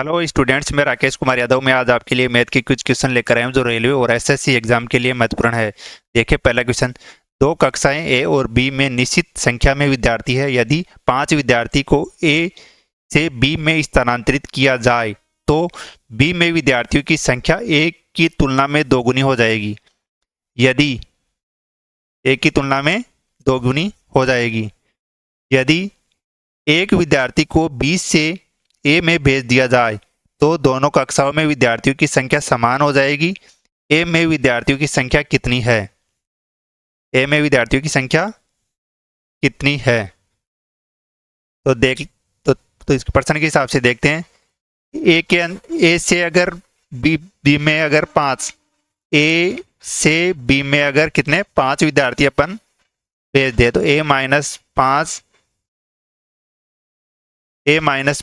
Hello students, मैं राकेश कुमार यादव। मैं आज आपके लिए मैथ के कुछ क्वेश्चन लेकर आया हूं जो रेलवे और एसएससी एग्जाम के लिए महत्वपूर्ण है। देखिए पहला क्वेश्चन। दो कक्षाएं ए और बी में निश्चित संख्या में विद्यार्थी है। यदि 5 विद्यार्थी को ए से बी में स्थानांतरित किया जाए तो बी में विद्यार्थियों की संख्या ए की तुलना में दोगुनी हो जाएगी। यदि ए की तुलना में दोगुनी हो जाएगी। यदि एक विद्यार्थी को बी से ए में भेज दिया जाए तो दोनों कक्षाओं में विद्यार्थियों की संख्या समान हो जाएगी। ए में विद्यार्थियों की संख्या कितनी है? ए में विद्यार्थियों की संख्या कितनी है? तो देख तो इस प्रश्न के हिसाब से देखते हैं। ए से अगर बी में अगर 5, ए से बी में अगर कितने 5 विद्यार्थी अपन भेज दे तो ए माइनस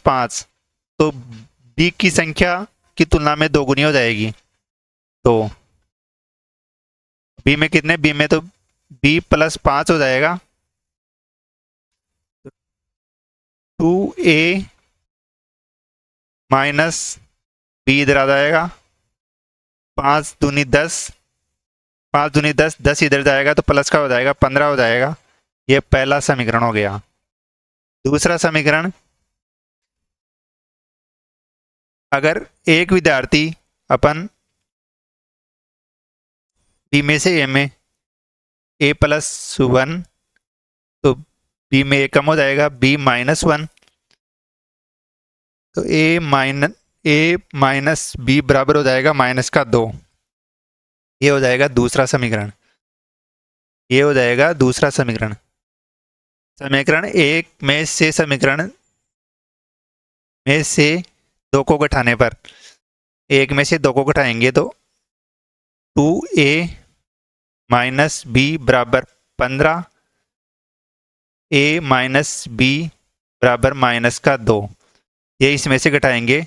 5 तो बी की संख्या की तुलना में दोगुनी हो जाएगी। तो बी में कितने, बी में तो बी प्लस 5 हो जाएगा। 2a माइनस बी इधर आ जाएगा। 5 दूनी 10, 5 दूनी 10, 10 इधर जाएगा तो प्लस का हो जाएगा 15 हो जाएगा। ये पहला समीकरण हो गया। दूसरा समीकरण, अगर एक विद्यार्थी अपन बी में से ए में ए प्लस 1 तो बी में ए कम हो जाएगा, बी माइनस 1 तो ए माइनस बी बराबर हो जाएगा माइनस का 2। ये हो जाएगा दूसरा समीकरण। ये हो जाएगा दूसरा समीकरण। समीकरण एक में से समीकरण में से 2 को घटाने पर, एक में से 2 को घटाएंगे तो 2a माइनस बी बराबर 15, ए माइनस बी बराबर माइनस का 2। ये इसमें से घटाएंगे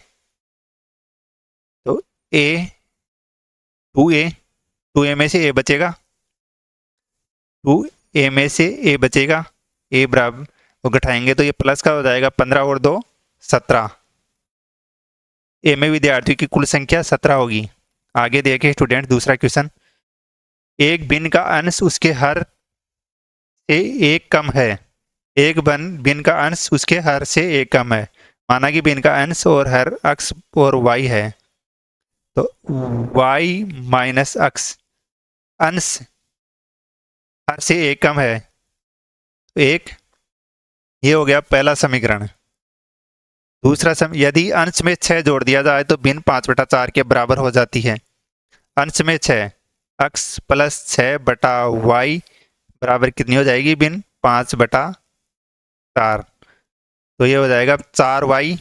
तो ए 2a में से ए बचेगा, 2a में से ए बचेगा, ए बराबर वो घटाएंगे तो ये प्लस का हो जाएगा 15 और 2 17। ए में विद्यार्थियों की कुल संख्या 17 होगी। आगे देखें स्टूडेंट दूसरा क्वेश्चन। एक भिन्न का अंश उसके हर से एक कम है। एक भिन्न का अंश उसके हर से एक कम है। माना कि भिन्न का अंश और हर अक्ष और y है तो y माइनस अक्ष अंश हर से एक कम है तो एक। ये हो गया पहला समीकरण। दूसरा यदि अंश में 6 जोड़ दिया जाए तो भिन्न 5/4 के बराबर हो जाती है। अंश में 6 x प्लस 6 बटा y बराबर कितनी हो जाएगी? भिन्न 5/4। तो ये हो जाएगा 4y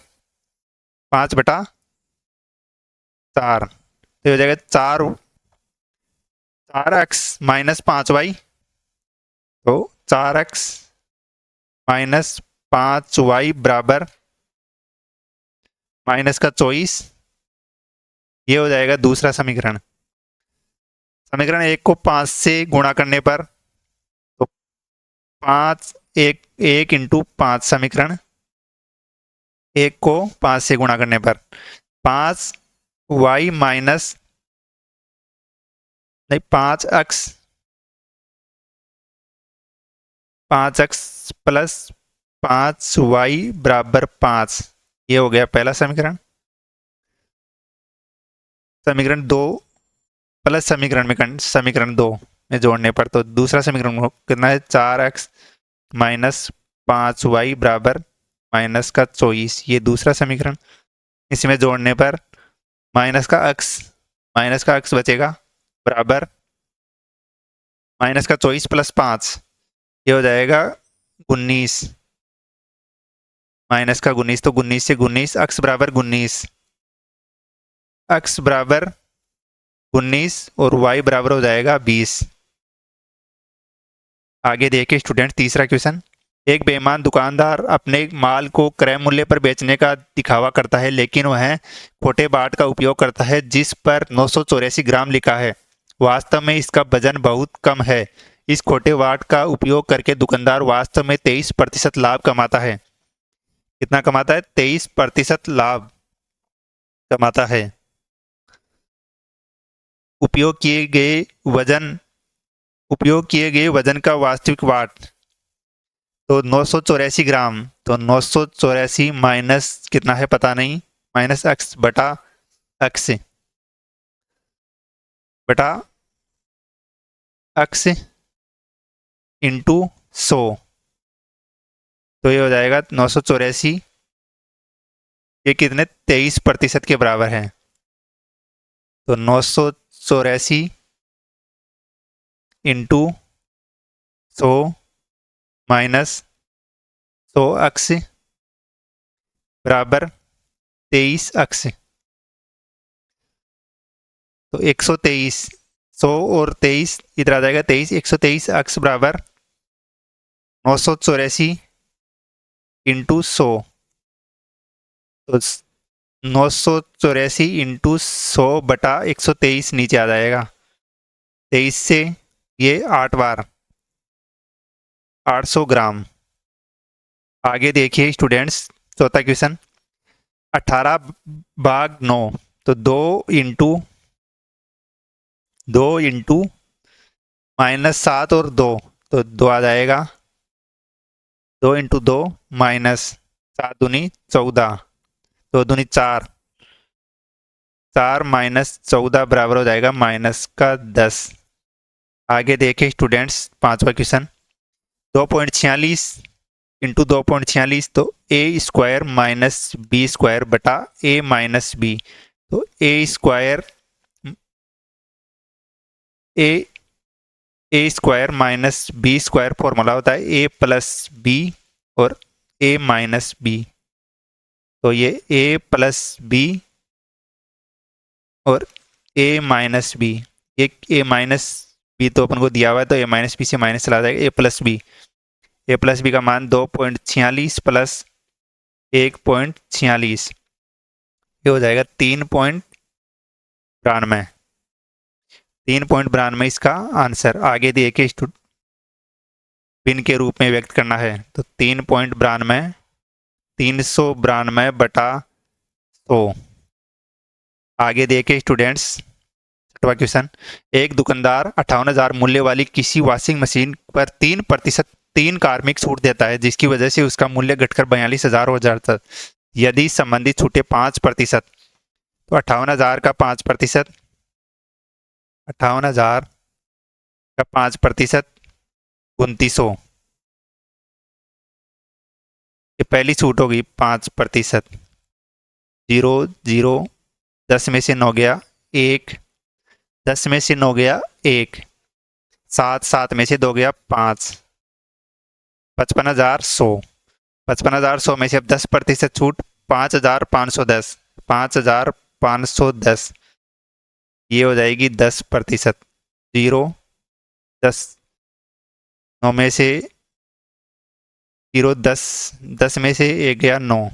5/4 तो ये हो जाएगा 4x माइनस 5y तो 4x माइनस 5y बराबर माइनस का 24। ये हो जाएगा दूसरा समीकरण। समीकरण एक को 5 से गुणा करने पर तो 1 इंटू 5 समीकरण एक को 5 से गुणा करने पर 5y माइनस नहीं 5x प्लस 5y बराबर 5। ये हो गया पहला समीकरण। समीकरण 2 प्लस समीकरण 2 में जोड़ने पर तो दूसरा समीकरण कितना है? 4x माइनस 5y बराबर माइनस का 24। ये दूसरा समीकरण। इसमें जोड़ने पर माइनस का अक्स बचेगा बराबर माइनस का 24 प्लस 5। ये हो जाएगा 19 माइनस का 19 तो 19 से 19 अक्स बराबर 19 और y बराबर हो जाएगा 20। आगे देखिए स्टूडेंट तीसरा क्वेश्चन। एक बेईमान दुकानदार अपने माल को क्रय मूल्य पर बेचने का दिखावा करता है लेकिन वह खोटे बाट का उपयोग करता है जिस पर 984 ग्राम लिखा है। वास्तव में इसका वजन बहुत कम है। इस खोटे बाट का उपयोग करके दुकानदार वास्तव में 23% लाभ कमाता है। कितना कमाता है? 23% लाभ। कमाता है। उपयोग किए गए वजन उपयोग किए गए वजन का वास्तविक वाट, तो 984 ग्राम। तो 984 माइनस कितना है पता नहीं, माइनस एक्स बटा एक्स बटा एक्स इंटू 100। तो ये हो जाएगा 984, ये कितने 23% के बराबर है। तो 984 इंटू 100 माइनस 100x बराबर 23x। तो 123, 100 और 23 इधर आ जाएगा 23, 123x बराबर 984 इंटू 100। तो 984 इंटू 100 बटा 123 नीचे आ जाएगा। 23 से ये 8 बार 800 ग्राम। आगे देखिए स्टूडेंट्स, चौथा क्वेश्चन 18/9। तो 2 इंटू -7 और 2, तो 2 आ जाएगा। 2 इंटू 2 माइनस 7 दूनी 14, 2 दूनी 4, 4 माइनस 14 बराबर हो जाएगा माइनस का 10। आगे देखें स्टूडेंट्स, पांचवा क्वेश्चन 2.46 इंटू 2.46, तो A square minus B square बटा ए माइनस बी। तो A square A square minus B square formula होता है ए प्लस बी और ए माइनस बी। तो ये ए प्लस बी और ए माइनस बी, ये ए माइनस बी तो अपन को दिया हुआ है, तो ए माइनस बी से माइनस चला जाएगा, ए प्लस बी। ए प्लस बी का मान 2.46 प्लस 1.46, ये हो जाएगा 3.92। 3.92 इसका आंसर। आगे दिए के पिन के रूप में व्यक्त करना है, तो 3.92 392 बटा 100। आगे देखे स्टूडेंट्स, छठवां क्वेश्चन, एक दुकानदार 58,000 मूल्य वाली किसी वॉशिंग मशीन पर 3% 3 कार्मिक छूट देता है, जिसकी वजह से उसका मूल्य घटकर 42,000 हो जाता है। यदि संबंधित छूटे 5%, तो 58,000 का 5%, 58,000 का 5% 2900, ये पहली छूट होगी 5%। 0 0, 10 में से 9 गया 1, 10 में से 9 गया 1, 7 7 में से 2 गया 5, 55,100। 55,100 में से अब 10% छूट, 5,510, 5,510, ये हो जाएगी 10%। 0 10, 9 में से 0 10, 10 में से 1 गया 9,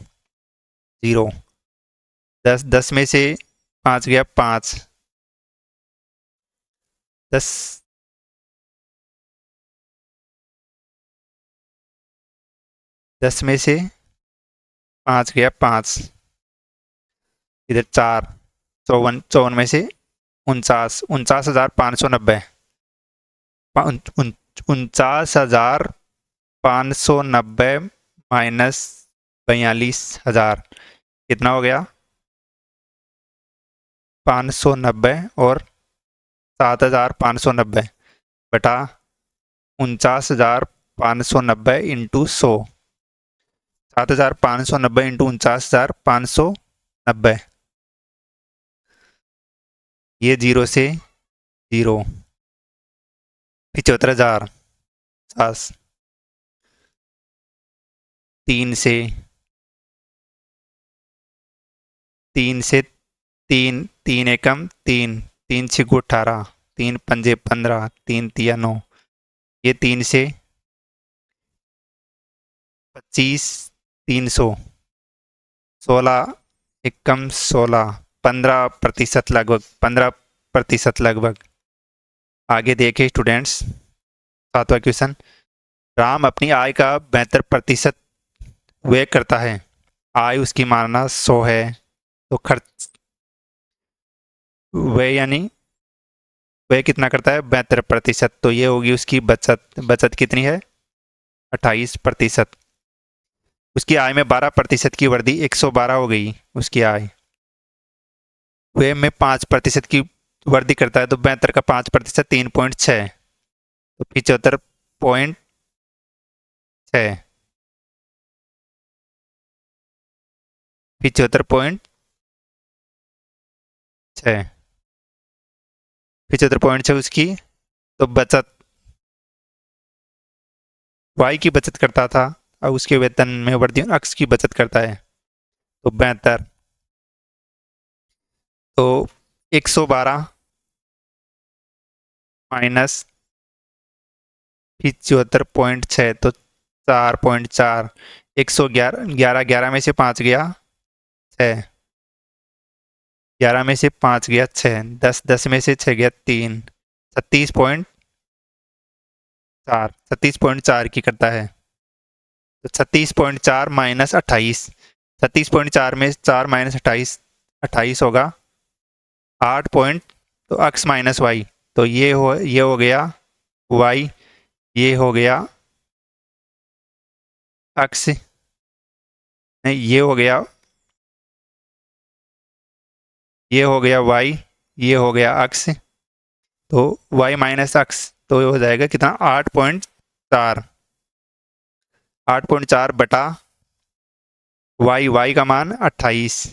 0, 10 10 में से 5 गया 5, 10 10 में से 5 गया 5, इधर 4, 54, 54 में से 49, 49,590, 49,590 माइनस 42,000 कितना हो गया 590 और 7,590 बटा 49,590 इंटू 100। 7,590 इंटू 49,590, ये 0 से 0, 75,000 3 से 3 से 3, 3 एकम 3, 3 छिगु 18, 3 पंजे 15, 3 तिया 9, ये 3 से 25, 300, 16 एकम 16, 15% लगभग, 15% लगभग। आगे देखें स्टूडेंट्स, सातवां क्वेश्चन, राम अपनी आय का 72% व्यय करता है। आय उसकी मानना 100 है, तो खर्च वह यानी वह कितना करता है 72%, तो ये होगी उसकी बचत। बचत कितनी है 28%। उसकी आय में 12% की वृद्धि 112 हो गई उसकी आय। वह में 5% की वृद्धि करता है, तो 72 का 5% 3.6, तो 75.6। 75.6, 75.6 उसकी। तो बचत वाई की बचत करता था, अब उसके वेतन में वृद्धि अक्स की बचत करता है, तो 72। तो 112 माइनस 75.6, तो 4.4। 111, 11, 11 में से 5 गया 6, 11 में से 5 गया 6, 10, 10 में से 6 गया 3, 36.4, 36.4 की करता है। तो 36.4 माइनस 28, 36.4 में 4 माइनस 28, 28 होगा 8 तो एक्स माइनस वाई, तो ये हो गया वाई, ये हो गया एक्स, नहीं ये हो गया वाई, ये हो गया एक्स, तो वाई माइनस एक्स, तो ये हो जाएगा कितना 8.4। 8.4 बटा वाई, वाई का मान 28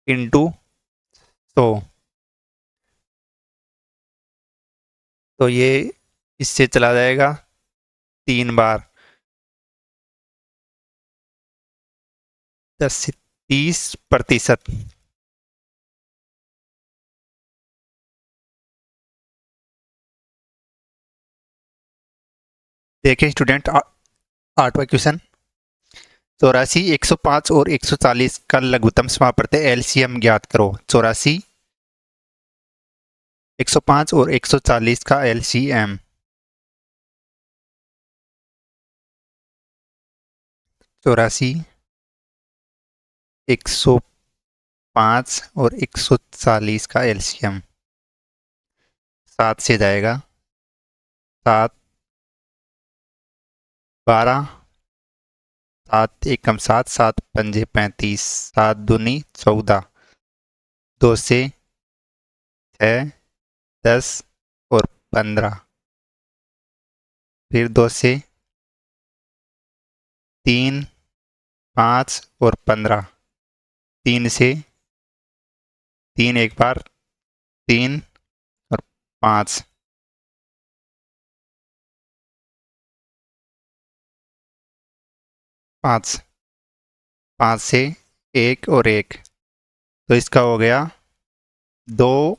इंटू 100, तो ये इससे चला जाएगा 3 बार, 10 से 30%। देखिए स्टूडेंट, 8वां क्वेश्चन। 84, 105 और 140 का लघुत्तम समापवर्ती एलसीएम ज्ञात करो। 84, 105 और 140 का एलसीएम। 84, 105 और 140 का एलसीएम 7 से जाएगा। 7, 12, 7 एकम 7, 7 पंजे 35, 7 दूनी 14, 2 से 6, 10 और 15, फिर 2 से 3, 5 और 15, 3 से 3 एक बार, 3 और 5, 5, 5 से 1 और 1, तो इसका हो गया 2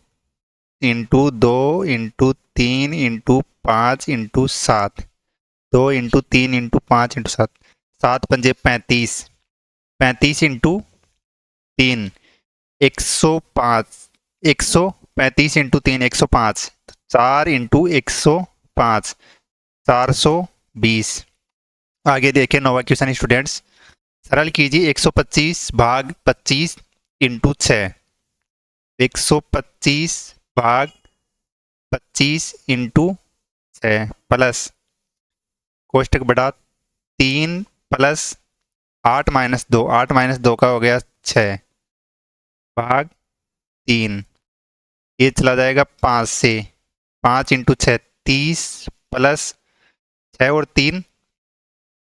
into 2 into 3 into 5 into 7, 2 into 3 into 5 into 7, 7 पंजे 35, 35 इंटू 3 105, 135 इंटू 3 105, 4 इंटू 105, 420। आगे देखें 9वां क्वेश्चन स्टूडेंट्स। सरल कीजिए 125 भाग 25 इंटू 6, 125 भाग 25 इंटू 6 प्लस कोष्टक बढ़ा 3 प्लस 8 माइनस 2, 8 माइनस 2 का हो गया 6 भाग 3, ये चला जाएगा 5 से, 5 इंटू 6 30 प्लस 6 और 3,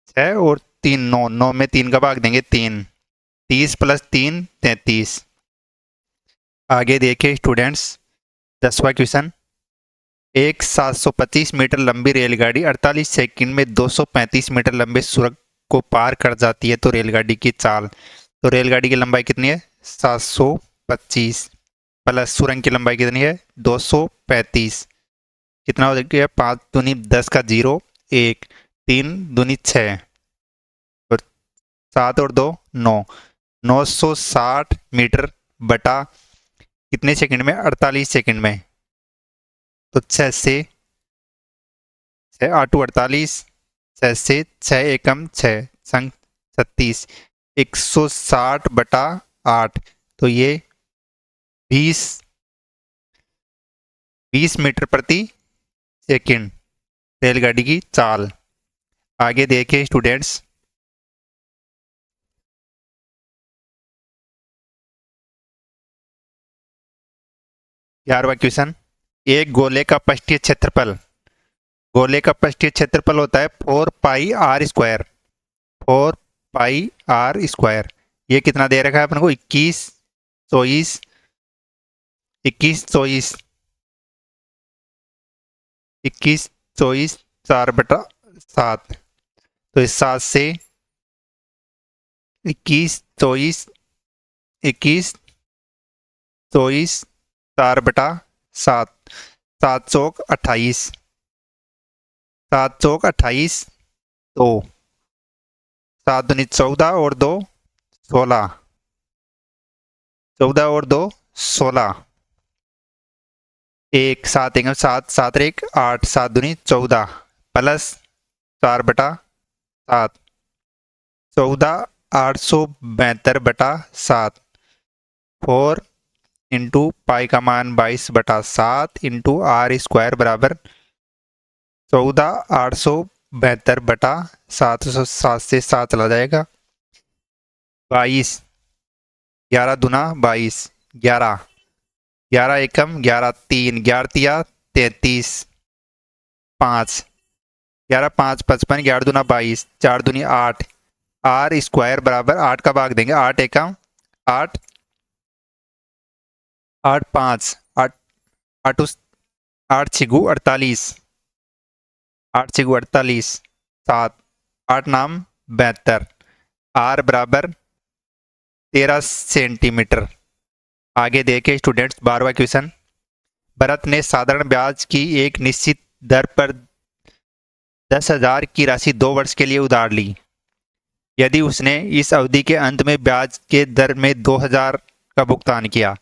6 और 3 9, 9 में 3 का भाग देंगे 3, 30 प्लस 3 33। आगे देखिए स्टूडेंट्स 10वां क्वेश्चन। एक 725 मीटर लंबी रेलगाड़ी 48 सेकंड में 235 मीटर लंबे सुरंग को पार कर जाती है, तो रेलगाड़ी की चाल, तो रेलगाड़ी की लंबाई कितनी है 725 प्लस सुरंग की लंबाई कितनी है 235, कितना हो गया 5 दूनी 10 का 0 1, 3 दूनी 6 और 7 और 2 9, 960 मीटर बटा कितने सेकंड में 48 सेकंड में, तो 6 से 6 8 48, 6 से 6 एकम 6 संग 36, 160 बटा 8, तो ये 20 मीटर प्रति सेकंड रेलगाड़ी की चाल। आगे देखिए स्टूडेंट्स, 11वां क्वेश्चन, एक गोले का पृष्ठीय क्षेत्रफल, गोले का पृष्ठीय क्षेत्रफल होता है 4 pi R square, 4 pi R square. ये कितना दे रखा है अपन को, 21 24 21 24 21 24 4/7। तो इस 7 से 21 24 21 24 4/7, 7 चौक 28, 7 चौक 28, तो 7 दूनी 14 और 2 16, 14 और 2 16, 1 7 1 7 7 1 8, 7 दूनी 14 प्लस 4/7, 14 872/7, 4 इंटू पाई का मान 22/7 इंटू आर स्क्वायर बराबर 14 872/7, 7 से 7 चला जाएगा, 22, 11 दूना 22, 11 11 एकम 11 3, 11 तिया 33, 5 11 5 55, 11 दूना 22, 4 दूनी 8, आर स्क्वायर बराबर 8 का भाग देंगे, 8 एकम 8, 8 5 8 8 8 छिगु 48, 8 छिगु 48, 7 8 नाम 72, आर बराबर 13 सेंटीमीटर। आगे देखे स्टूडेंट्स, 12वां क्वेश्चन, भरत ने साधारण ब्याज की एक निश्चित दर पर 10,000 की राशि 2 वर्ष के लिए उधार ली। यदि उसने इस अवधि के अंत में ब्याज के दर में 2,000 का भुगतान किया,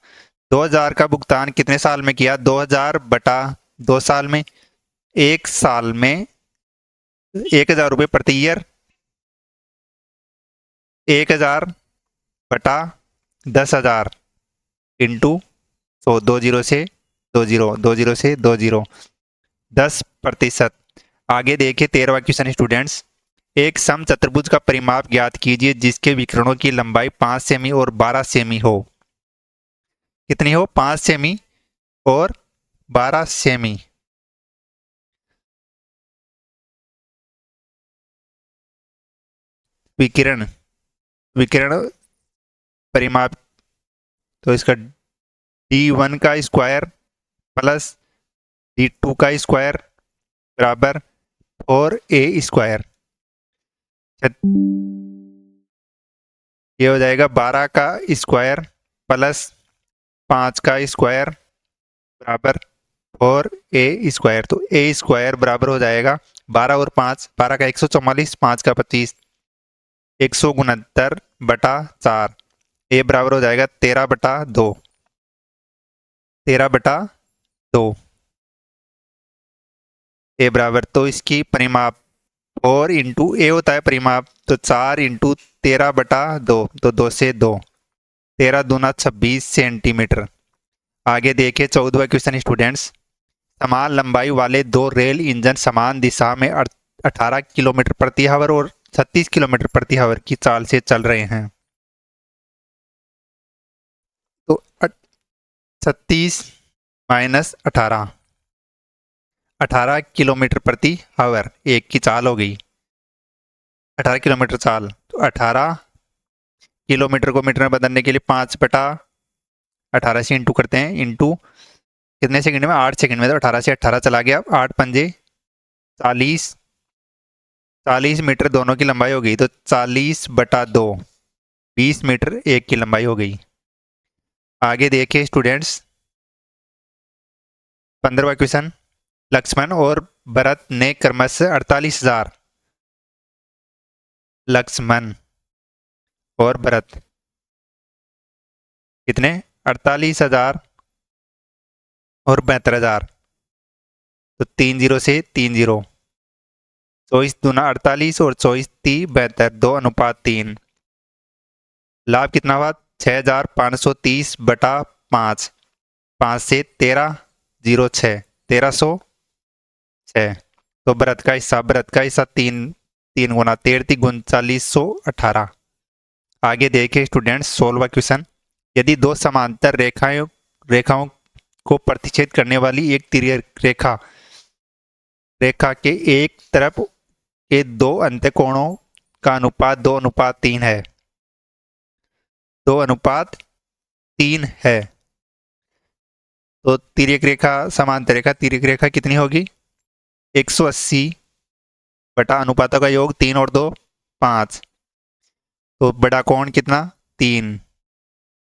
2,000 का भुगतान कितने साल में किया, 2,000 बटा 2 साल में, 1 साल में 1,000 रुपये प्रति ईयर, 1,000 बटा 10,000 इंटू 100, 20 से 20, 20 से 20, 10%। आगे देखिए 13वां क्वेश्चन स्टूडेंट्स, एक सम चतुर्भुज का परिमाप ज्ञात कीजिए जिसके विकर्णों की लंबाई 5 सेमी और 12 सेमी हो। कितनी हो, 5 सेमी और 12 सेमी। विकिरण विकिरण परिमाप, तो इसका d1 का स्क्वायर प्लस d2 का स्क्वायर बराबर 4a स्क्वायर, ये हो जाएगा 12 का स्क्वायर प्लस 5 का स्क्वायर बराबर 4a स्क्वायर। तो a स्क्वायर बराबर हो जाएगा 12 और 5, 12 का 144, 5 का 25, 169/4, a बराबर हो जाएगा 13/2, 13/2 a बराबर, तो इसकी परिमाप 4 इंटू ए होता है परिमाप, तो 4 इंटू 13/2, तो 2 से 2, 13 दूना 26 सेंटीमीटर। आगे देखिए 14वां क्वेश्चन स्टूडेंट्स, समान लंबाई वाले 2 रेल इंजन समान दिशा में 18 किलोमीटर प्रति आवर और 36 किलोमीटर प्रति आवर की चाल से चल रहे हैं। तो 36 माइनस 18, 18 किलोमीटर प्रति आवर एक की चाल हो गई, 18 किलोमीटर चाल। तो 18 किलोमीटर को मीटर में बदलने के लिए 5/18 से इंटू करते हैं, इंटू कितने सेकंड में, 8 सेकंड में, तो 18 से 18 चला गया, 8 पंजे 40, 40 मीटर दोनों की लंबाई हो गई, तो 40/2, 20 मीटर एक की लंबाई हो गई। आगे देखिए स्टूडेंट्स 15वां क्वेश्चन, लक्ष्मण और भरत ने क्रमशः 48,000, लक्ष्मण और भरत कितने, 48,000 और 72,000, तो 30 से 30, 24 दूना 48 और 24 3 72, 2:3। लाभ कितना हुआ, 6,530/5, 5 से 1306 1306। तो बृहत का हिस्सा 3 गुना 13 × 3 = 3918। आगे देखिए स्टूडेंट्स 16वां क्वेश्चन। यदि दो समांतर रेखाओं को प्रतिच्छेद करने वाली एक तिर्यक रेखा के एक तरफ के दो अंत्यकोणों का अनुपात 2:3 है, 2:3 है, तो तिर्यक रेखा समांतर रेखा तिर्यक रेखा कितनी होगी? 180 बटा अनुपातों का योग 3 और 2 5। तो बड़ा कोण कितना? 3।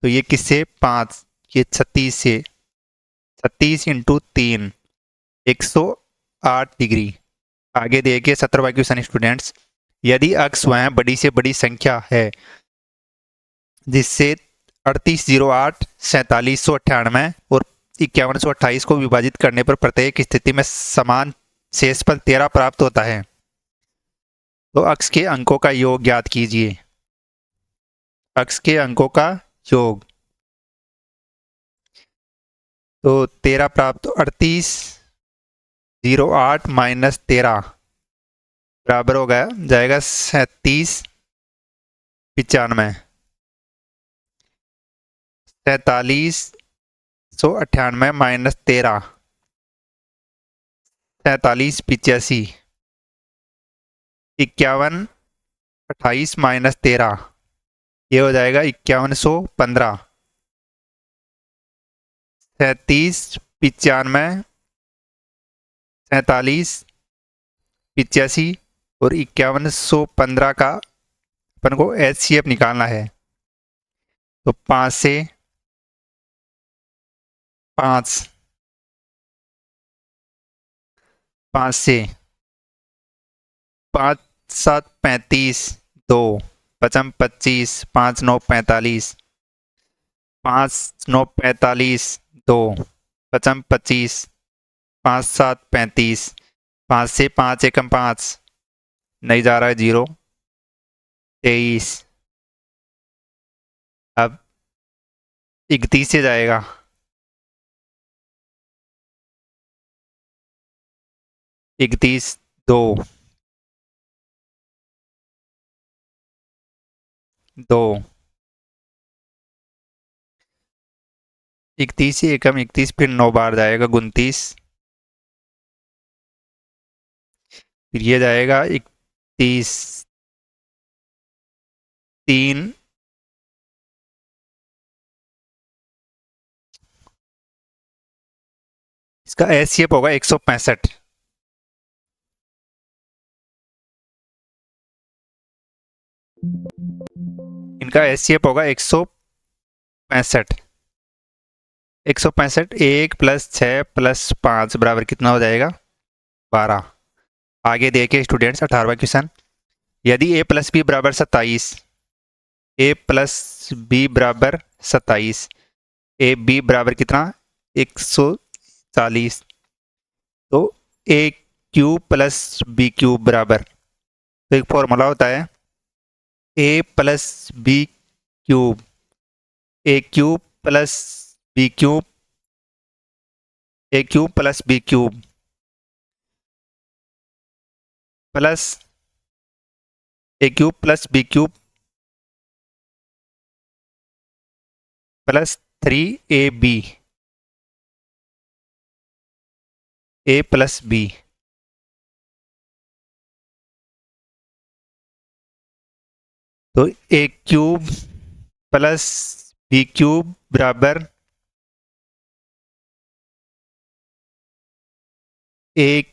तो ये किससे? 5, ये 36 से, 36 × 3 108 डिग्री। आगे देखिए 17वां क्वेश्चन स्टूडेंट्स। यदि अक्ष वह बड़ी से बड़ी संख्या है जिससे 3808, 4798 और 5128 को विभाजित करने पर प्रत्येक स्थिति में समान शेषफल 13 प्राप्त होता है, तो अक्ष के अंकों का योग ज्ञात कीजिए। अक्ष के अंकों का योग, तो 13 प्राप्त, 3808 माइनस 13 बराबर हो गया जाएगा 3795। 4798 माइनस 13 4785। 5128 माइनस 13 ये हो जाएगा 5115। 3795, 4785 और 5115 का अपन को HCF निकालना है। तो 5 से 5, 5 से 5 7 35, 2 5 25, 5 9 45, 5 9 45, 2 5 25, 5 7 35, 5 से 5 1 5, नहीं जा रहा है 0, 23। अब 31 से जाएगा, 31 2 2, 31 से एकम 31, फिर 9 बार जाएगा 29, फिर ये जाएगा 31 3, इसका HCF होगा 165। इनका HCF होगा 165। 165 1 + 6 + 5 बराबर कितना हो जाएगा? 12। आगे देखिए स्टूडेंट्स 18वां क्वेश्चन। यदि a + b बराबर 27, a + b बराबर 27, a b बराबर कितना? 140, तो a क्यूब + b क्यूब बराबर, तो एक फॉर्मूला होता है a + b cube, a cube + b cube, a cube + b cube plus a cube + b cube plus 3ab, a + b। तो a क्यूब + b क्यूब बराबर a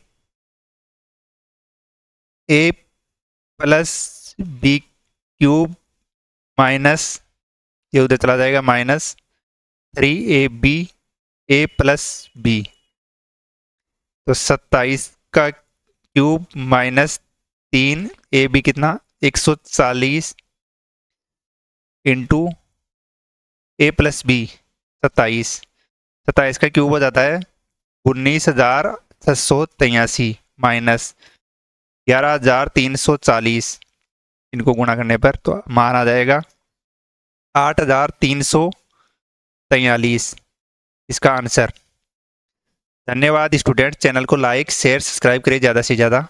+ b क्यूब माइनस, ये उधर चला जाएगा माइनस 3ab a + b। तो 27 का cube minus 3ab कितना? 140 into a + b 27। 27 का क्यूब हो जाता है 19,683 माइनस 11,340। इनको गुणा करने पर तो मान आ जाएगा 8,343। इसका आंसर। धन्यवाद स्टूडेंट, चैनल को लाइक शेयर सब्सक्राइब करिए ज़्यादा से ज़्यादा।